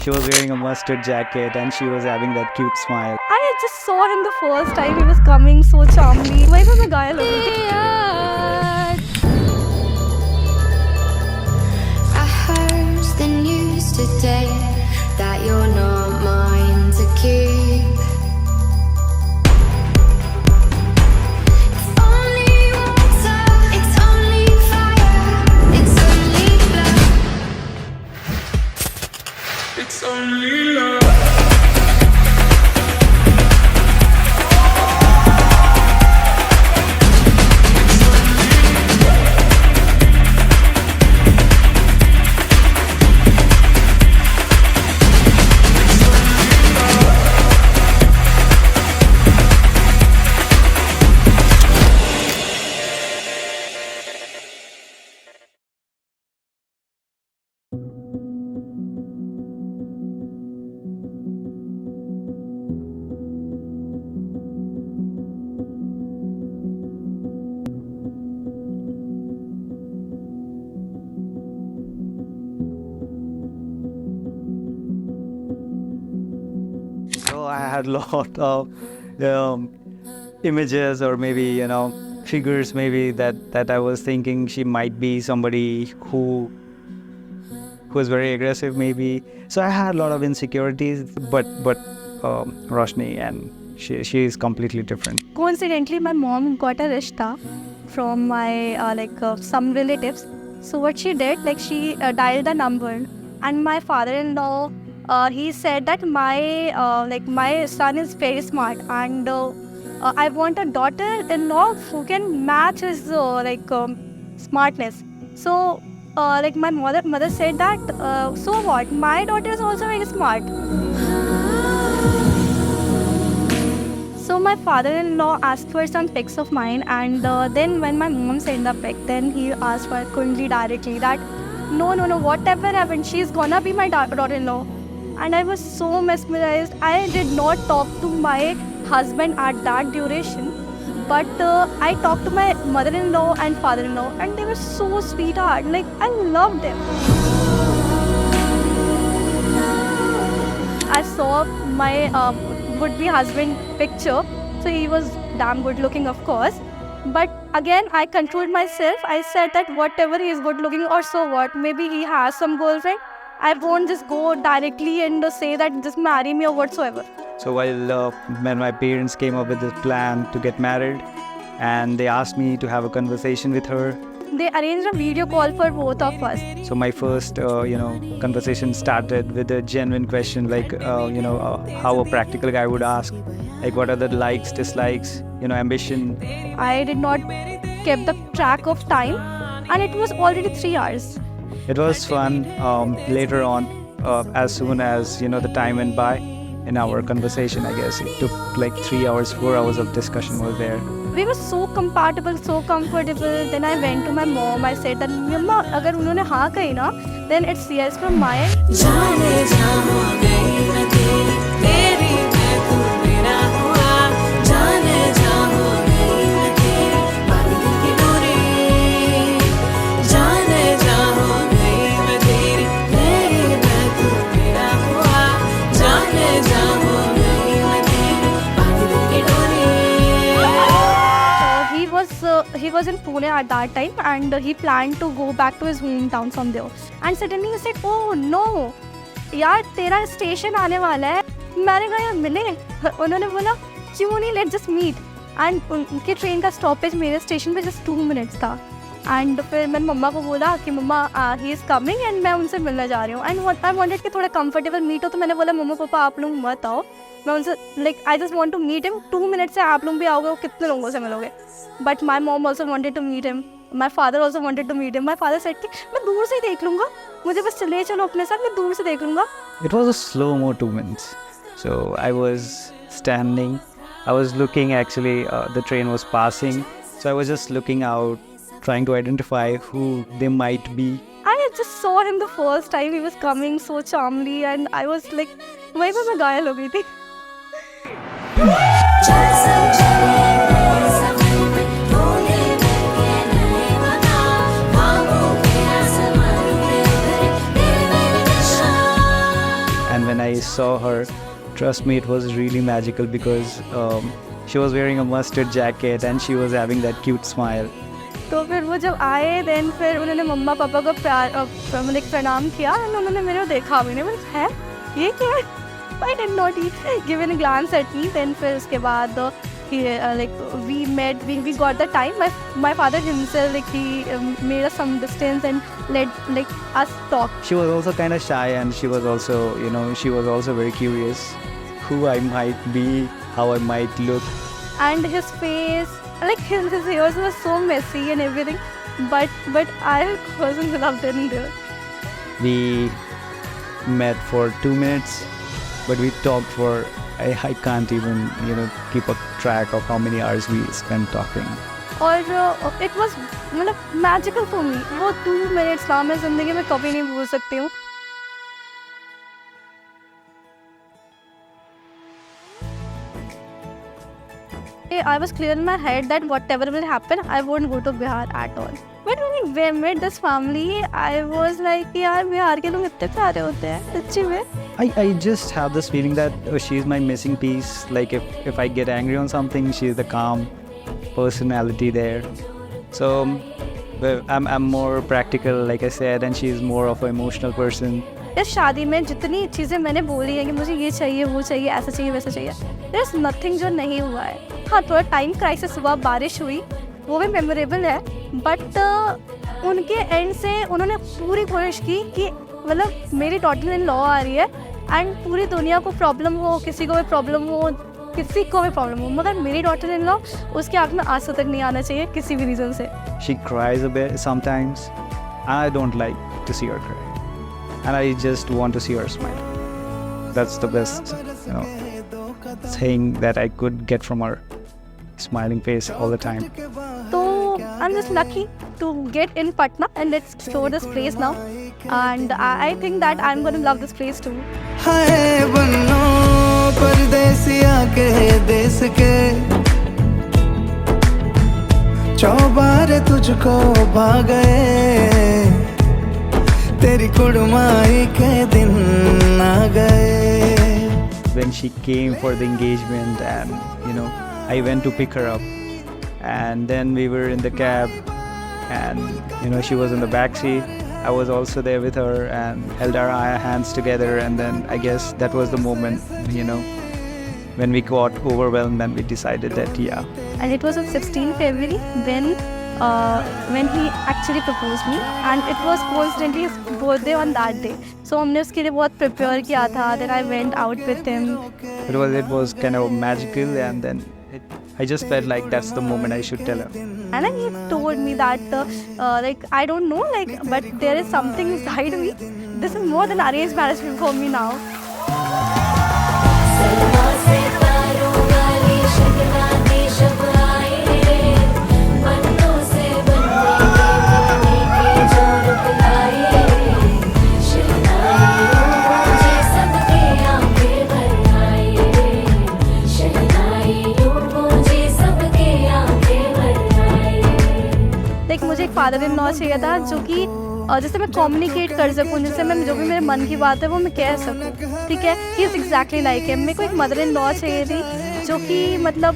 She was wearing a mustard jacket and she was having that cute smile. I just saw him the first time he was coming so charmingly. वही तो मैं गायब हो गई थी. I heard the news today that you're not mine to keep. It's only water, it's only fire, it's only blood. It's only love. So I had a lot of images or maybe, figures maybe that I was thinking she might be somebody who was very aggressive maybe. So I had a lot of insecurities, but Roshni, and she is completely different. Coincidentally, my mom got a rishta from my some relatives. So what she did, she dialed the number, and my father-in-law, he said that my son is very smart, and I want a daughter-in-law who can match his smartness. So my mother said that so what? My daughter is also very smart. So my father-in-law asked for some pics of mine, and then when my mom sent the pic, then he asked for Kundli directly that no, whatever happened, she's gonna be my daughter-in-law. And I was so mesmerized. I did not talk to my husband at that duration, but I talked to my mother-in-law and father-in-law, and they were so sweetheart. I loved them. I saw my would-be husband picture, so he was damn good looking, of course. But again, I controlled myself. I said that whatever he is good looking, or so what, maybe he has some girlfriend. I won't just go directly and say that just marry me or whatsoever. So when my parents came up with this plan to get married, and they asked me to have a conversation with her. They arranged a video call for both of us. So my first, conversation started with a genuine question, how a practical guy would ask, what are the likes, dislikes, ambition. I did not keep the track of time, and it was already 3 hours. It was fun. Later on, as soon as the time went by in our conversation, I guess it took 3 hours, 4 hours of discussion was there. We were so compatible, so comfortable. Then I went to my mom. I said that, Mama, agar unhone haan kahi na, then it's yes from my end. He was in Pune at that time, and he planned to go back to his hometown from there. And suddenly he said, "Oh no, यार तेरा station आने वाला है." मैंने कहा यार मिले. उन्होंने बोला क्यों नहीं, let's just meet. And उनके ट्रेन का स्टॉपेज मेरे स्टेशन पे just 2 minutes था. एंड फिर मैंने मम्मा को बोला कि मम्मा ही इज़ कमिंग एंड मैं उनसे मिलने जा रही हूँ. एंड आई वांटेड कि थोड़ा कंफर्टेबल मीट हो, तो मैंने बोला मम्मा पापा आप लोग मत आओ, मैं उनसे I just want to meet him. 2 minutes से आप लोग भी आओगे, वो कितने लोगों से मिलोगे. But my mom also wanted to meet him, my father also wanted to meet him. My father said कि मैं दूर से ही देख लूँगा, मुझे बस ले चलो अपने साथ, मैं दूर से देख लूँगा. It was a slow-mo 2 minutes. So I was standing, I was looking actually, the train was passing. So I was just looking out, trying to identify who they might be. I just saw him the first time. He was coming so charmingly, and I was like, वहीं पे मैं घायल हो गई थी. And when I saw her, trust me, it was really magical because she was wearing a mustard jacket and she was having that cute smile. तो फिर वो जब आए देन फिर उन्होंने मम्मा पापा को मतलब प्रणाम किया एंड उन्होंने मेरे को देखा भी नहीं, बोले है ये क्या है? I did not give a glance at me. Then फिर उसके बाद we met, we got the time. My father himself he made us some distance and let us talk. She was also kind of shy and she was also very curious who I might be, how I might look. And his face, his hairs was so messy and everything, but I wasn't loved in there. We met for 2 minutes, but we talked for I can't even keep a track of how many hours we spent talking. और it was magical for me. वो 2 minutes था, मैं ज़िंदगी में कभी नहीं भूल सकती हूँ. I was clear in my head that whatever will happen, I won't go to Bihar at all. But when I met this family, I was like, यार बिहार के लोग इतने प्यारे होते हैं सच्ची में. I just have this feeling that she's my missing piece. Like if I get angry on something, she's the calm personality there. So I'm more practical, like I said, and she's more of an emotional person. इस शादी में जितनी चीज़ें मैंने बोली हैं कि मुझे ये चाहिए वो चाहिए ऐसा चाहिए वैसा चाहिए, there is nothing जो नहीं हुआ है. हाँ थोड़ा टाइम क्राइसिस हुआ, बारिश हुई, वो भी मेमोरेबल है, बट उनके एंड से उन्होंने पूरी कोशिश की कि मतलब मेरी डॉटर इन लॉ आ रही है एंड पूरी दुनिया को प्रॉब्लम हो, किसी को भी प्रॉब्लम हो, किसी को भी प्रॉब्लम हो, मगर मेरी डॉटर इन लॉ उसके आँख में आंसू तक नहीं आना चाहिए किसी भी रीज़न से. She cries a bit sometimes. I don't like to see her cry. And I just want to see her smile. That's the best, thing that I could get from her. Smiling face all the time. So I'm just lucky to get in Patna and let's explore this place now. And I think that I'm going to love this place too. हाय बन्नो परदेसिया के देश के चौबार तुझको भाग गए तेरी कुड़माई के दिन आ गए. When she came for the engagement and I went to pick her up and then we were in the cab and she was in the back seat. I was also there with her and held our hands together, and then I guess that was the moment when we got overwhelmed and we decided that And it was on 16 February when he actually proposed me, and it was coincidentally his birthday on that day. So हमने उसके लिए बहुत prepare किया था. Then I went out with him. It was kind of magical, and then I just felt like that's the moment I should tell her. And then he told me that I don't know, but there is something inside me. This is more than arranged marriage for me now. मुझे एक father in law चाहिए था जो कि जिससे मैं communicate कर सकूँ, जिससे मैं जो भी मेरे मन की बात है वो मैं कह सकूँ. ठीक है, he is exactly like him. मेरे को एक मदर इन लॉ चाहिए थी जो कि मतलब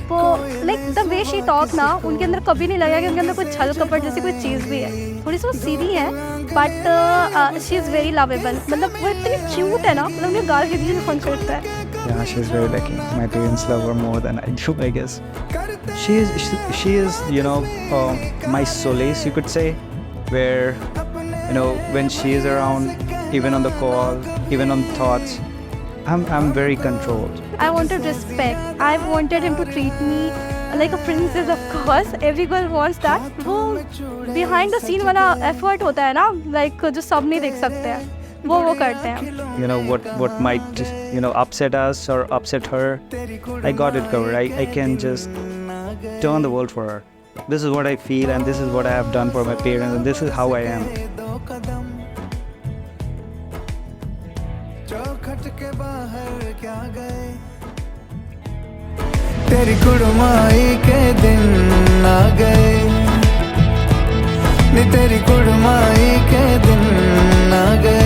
द वे शी टॉक ना, उनके अंदर कभी नहीं लगा कि उनके अंदर कोई छल कपट जैसी कोई चीज़ भी है. थोड़ी सी वो सीधी है but she is very lovable. मतलब वो इतनी क्यूट है ना, मतलब मुझे गाल के दिए फोन करता है. Yeah, she's very lucky. My parents love her more than I do, I guess. She is my solace, you could say, where when she is around, even on the call, even on thoughts, I'm very controlled. I wanted respect. I wanted him to treat me like a princess, of course. Every girl wants that. वो behind the scene वाला effort होता है ना, जो सब नहीं देख सकते हैं, वो करते हैं. What might upset us or upset her, I got it covered. I can just turn the world for her. This is what I feel, and this is what I have done for my parents, and this is how I am. तेरी कुड़माई के दिन आ गए, तेरी कुड़माई के दिन आ गए.